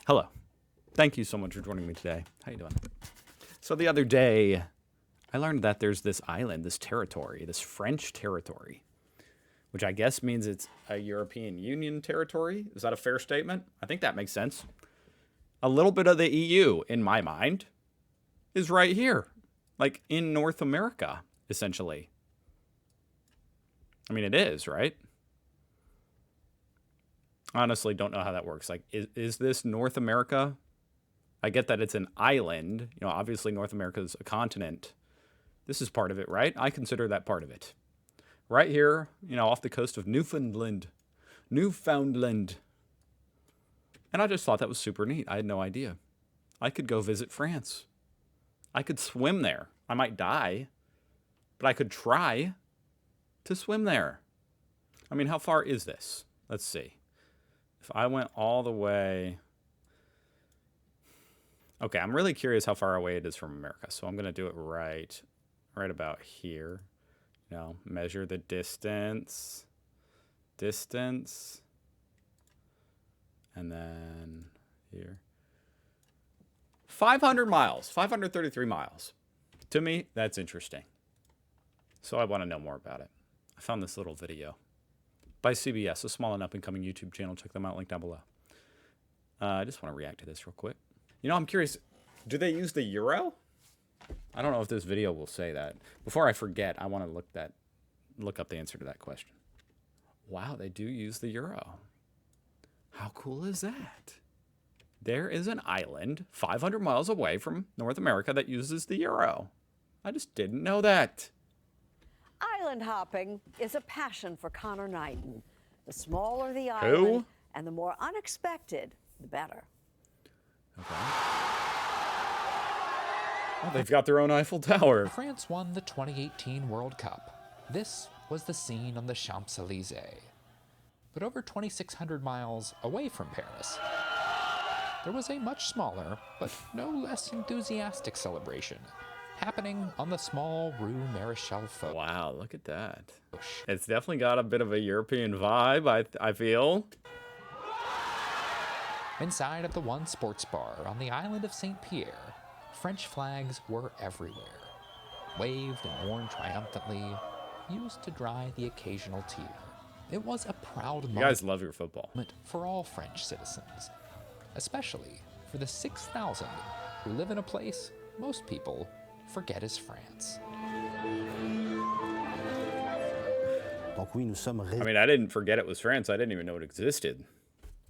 Hello. Thank you so much for joining me today. How you doing? So the other day, I learned that there's this island, this territory, this French territory, which I guess means it's a European Union territory. Is that a fair statement? I think that makes sense. A little bit of the EU, in my mind, is right here, like in North America, essentially. I mean, it is, right? Honestly, don't know how that works. Like, is this North America? I get that it's an island. You know, obviously North America is a continent. This is part of it, right? I consider that part of it. Right here, you know, off the coast of Newfoundland. Newfoundland. And I just thought that was super neat. I had no idea. I could go visit France. I could swim there. I might die, but I could try to swim there. I mean, how far is this? Let's see. If I went all the way... Okay, I'm really curious how far away it is from America, so I'm going to do it right about here. You know, measure the distance. And then here. 500 miles, 533 miles. To me, that's interesting. So I want to know more about it. I found this little video by CBS, a small and up-and-coming YouTube channel. Check them out, link down below. I just want to react to this real quick. You know, I'm curious, do they use the euro? I don't know if this video will say that. Before I forget, I want to look up the answer to that question. Wow, they do use the euro. How cool is that? There is an island 500 miles away from North America that uses the euro. I just didn't know that. Island hopping is a passion for Connor Knighton. The smaller the island and the more unexpected, the better. Okay. Oh, they've got their own Eiffel Tower. France won the 2018 World Cup. This was the scene on the Champs-Élysées. But over 2,600 miles away from Paris, there was a much smaller, but no less enthusiastic celebration happening on the small Rue Maréchal Foch. Wow, look at that. It's definitely got a bit of a European vibe, I feel. Inside of the one sports bar on the island of St. Pierre, French flags were everywhere, waved and worn triumphantly, used to dry the occasional tear. It was a proud moment. You guys love your football. For all French citizens, especially for the 6,000 who live in a place most people forget is France. I mean, I didn't forget it was France. I didn't even know it existed.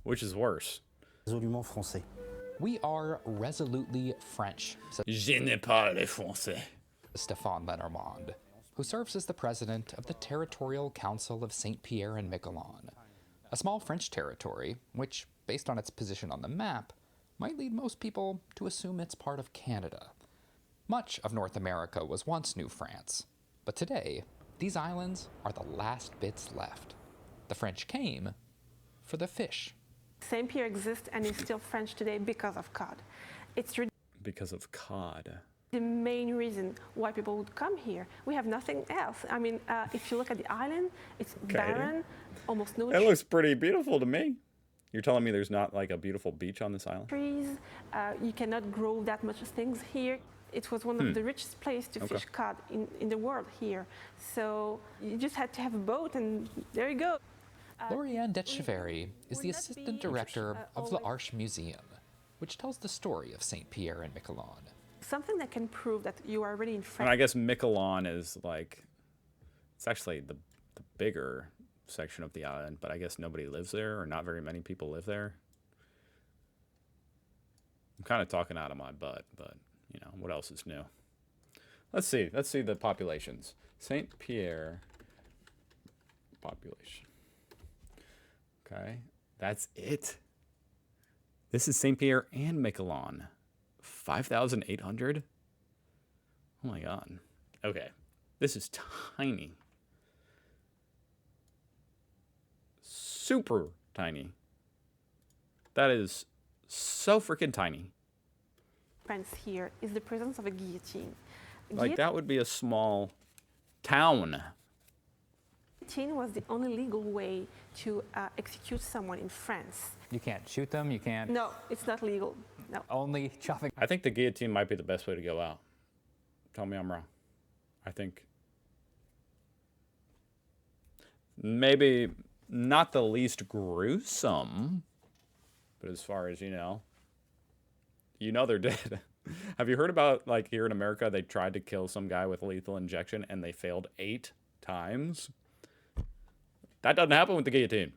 Which is worse? We are resolutely French, said Je ne parle français. Stéphane Lenormand, who serves as the president of the Territorial Council of St. Pierre and Miquelon, a small French territory which, based on its position on the map, might lead most people to assume it's part of Canada. Much of North America was once New France, but today, these islands are the last bits left. The French came for the fish. St. Pierre exists and is still French today because of cod. It's because of cod. The main reason why people would come here. We have nothing else. I mean, if you look at the island, it's barren, almost no trees. It looks pretty beautiful to me. You're telling me there's not like a beautiful beach on this island? Trees. You cannot grow that much things here. It was one of the richest places to fish cod in the world here. So you just had to have a boat and there you go. Lauriane Detcheverry is the assistant director of l'Arche Museum, which tells the story of St. Pierre and Miquelon. Something that can prove that you are already in France. And I guess Miquelon is like, it's actually the bigger section of the island, but I guess nobody lives there, or not very many people live there. I'm kind of talking out of my butt, but you know, what else is new? Let's see the populations. St. Pierre population. Okay, that's it. This is St. Pierre and Miquelon. 5,800? Oh my god. Okay, this is tiny. Super tiny. That is so freaking tiny. France here is the presence of a guillotine. Like, that would be a small town. Guillotine was the only legal way to execute someone in France. You can't shoot them, you can't. No, it's not legal. No. Only chopping. I think the guillotine might be the best way to go out. Tell me I'm wrong. I think maybe not the least gruesome, but as far as you know they're dead. Have you heard about, like, here in America, they tried to kill some guy with lethal injection and they failed 8 times? That doesn't happen with the guillotine.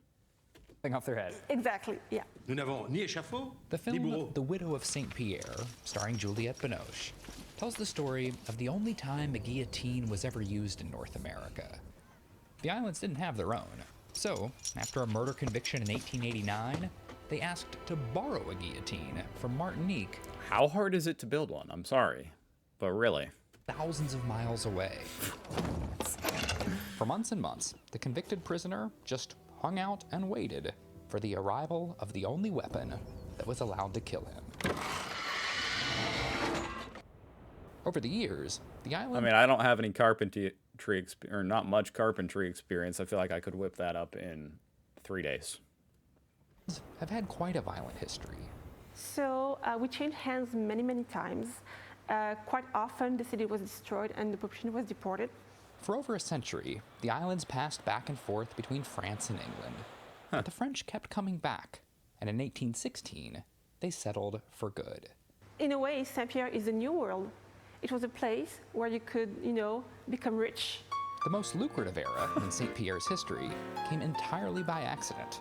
Off their head. Exactly, yeah. Nous n'avons ni échafaud, The ni film bourreau. The Widow of St. Pierre, starring Juliette Binoche, tells the story of the only time a guillotine was ever used in North America. The islands didn't have their own, so after a murder conviction in 1889, they asked to borrow a guillotine from Martinique, How hard is it to build one? I'm sorry, but really. thousands of miles away. For months and months, the convicted prisoner just hung out and waited for the arrival of the only weapon that was allowed to kill him. Over the years, the I island mean, I don't have any carpentry or not much carpentry experience. I feel like I could whip that up in 3 days. have had quite a violent history. So we changed hands many, many times. Quite often the city was destroyed and the population was deported. For over a century, the islands passed back and forth between France and England. But the French kept coming back, and in 1816, they settled for good. In a way, Saint-Pierre is a new world. It was a place where you could, become rich. The most lucrative era in St. Pierre's history came entirely by accident.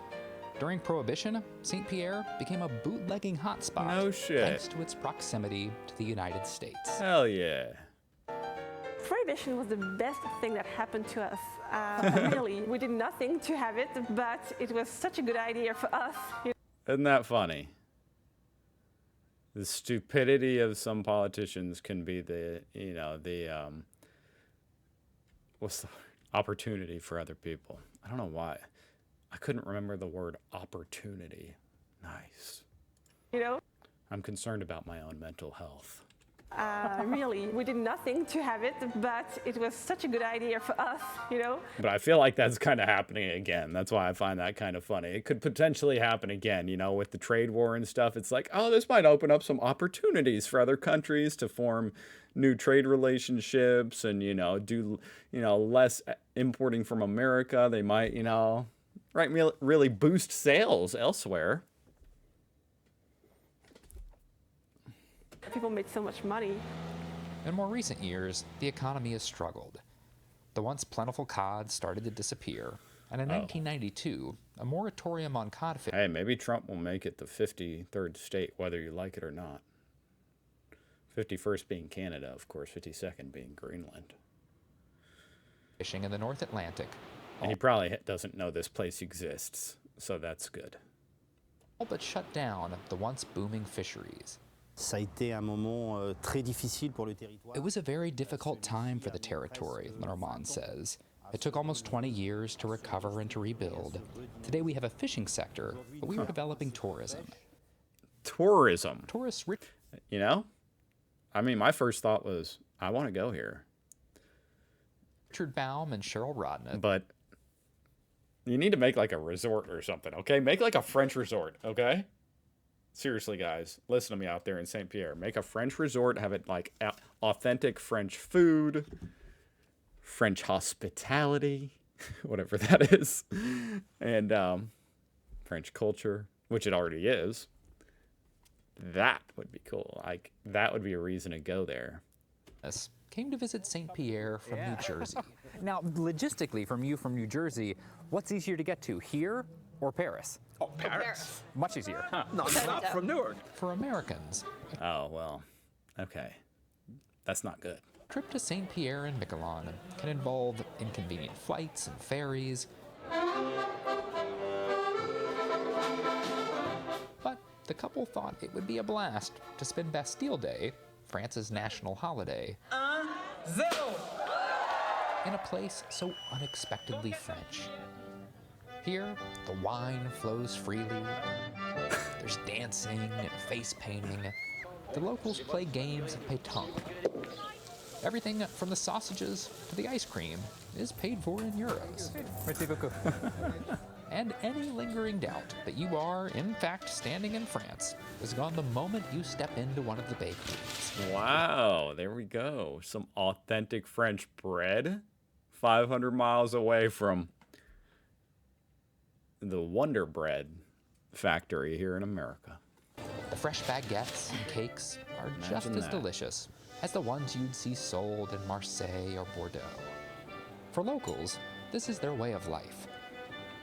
During Prohibition, St. Pierre became a bootlegging hotspot No shit. thanks to its proximity to the United States. Hell yeah. Prohibition was the best thing that happened to us. Really, we did nothing to have it, but it was such a good idea for us. Isn't that funny? The stupidity of some politicians can be what's the opportunity for other people. I don't know why. I couldn't remember the word opportunity. Nice. I'm concerned about my own mental health. Really, we did nothing to have it, but it was such a good idea for us, But I feel like that's kind of happening again. That's why I find that kind of funny. It could potentially happen again, with the trade war and stuff. It's like, oh, this might open up some opportunities for other countries to form new trade relationships and, do, less importing from America. They might, really boost sales elsewhere. People made so much money. In more recent years, the economy has struggled. The once plentiful cod started to disappear, and in 1992, a moratorium on cod fishing Hey, maybe Trump will make it the 53rd state, whether you like it or not. 51st being Canada, of course, 52nd being Greenland. in the North Atlantic, And he probably doesn't know this place exists, so that's good. all but shut down the once booming fisheries. Ça a été un moment très difficile pour le territoire. It was a very difficult time for the territory, Lenormand says. It took almost 20 years to recover and to rebuild. Today we have a fishing sector, but we are developing tourism. Tourism. Tourists I mean, my first thought was, I want to go here. Richard Baum and Cheryl Rodnett But you need to make like a resort or something, okay? Make like a French resort, okay? Seriously, guys, listen to me out there in St. Pierre. Make a French resort, have it like authentic French food, French hospitality, whatever that is, and French culture, which it already is. That would be cool. Like, that would be a reason to go there. came to visit St. Pierre from New Jersey. Now, logistically, from New Jersey, what's easier to get to, here or Paris? Oh, Paris. Much easier. No, not from Newark. For Americans, Oh, well, okay. That's not good. a trip to St. Pierre and Miquelon can involve inconvenient flights and ferries. But the couple thought it would be a blast to spend Bastille Day, France's national holiday, in a place so unexpectedly French. Here, the wine flows freely, there's dancing and face painting. The locals play games of pétanque. Everything from the sausages to the ice cream is paid for in euros. Merci beaucoup. And any lingering doubt that you are, in fact, standing in France is gone the moment you step into one of the bakeries. Wow, there we go. Some authentic French bread 500 miles away from the Wonder Bread factory here in America. The fresh baguettes and cakes are just Imagine as that. delicious as the ones you'd see sold in Marseille or Bordeaux. For locals, this is their way of life.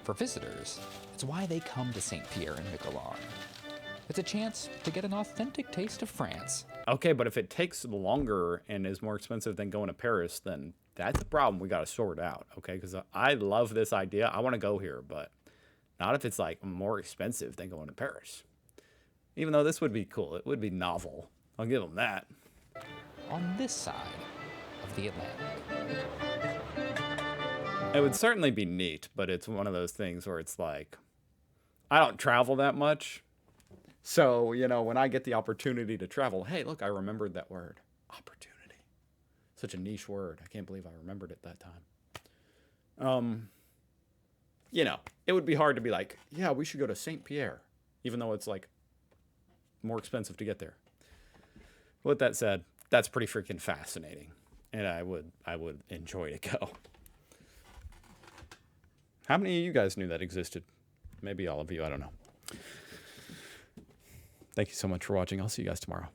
For visitors, it's why they come to St. Pierre and Miquelon. It's a chance to get an authentic taste of France. Okay, but if it takes longer and is more expensive than going to Paris, then that's a problem we got to sort out, okay? Because I love this idea. I want to go here, but not if it's like more expensive than going to Paris. Even though this would be cool. It would be novel. I'll give them that. On this side of the Atlantic. It would certainly be neat, but it's one of those things where it's like, I don't travel that much. So, you know, when I get the opportunity to travel, hey, look, I remembered that word. Opportunity. Such a niche word. I can't believe I remembered it that time. You know, it would be hard to be like, yeah, we should go to St. Pierre, even though it's like more expensive to get there. With that said, that's pretty freaking fascinating. And I would enjoy to go. How many of you guys knew that existed? Maybe all of you, I don't know. Thank you so much for watching. I'll see you guys tomorrow.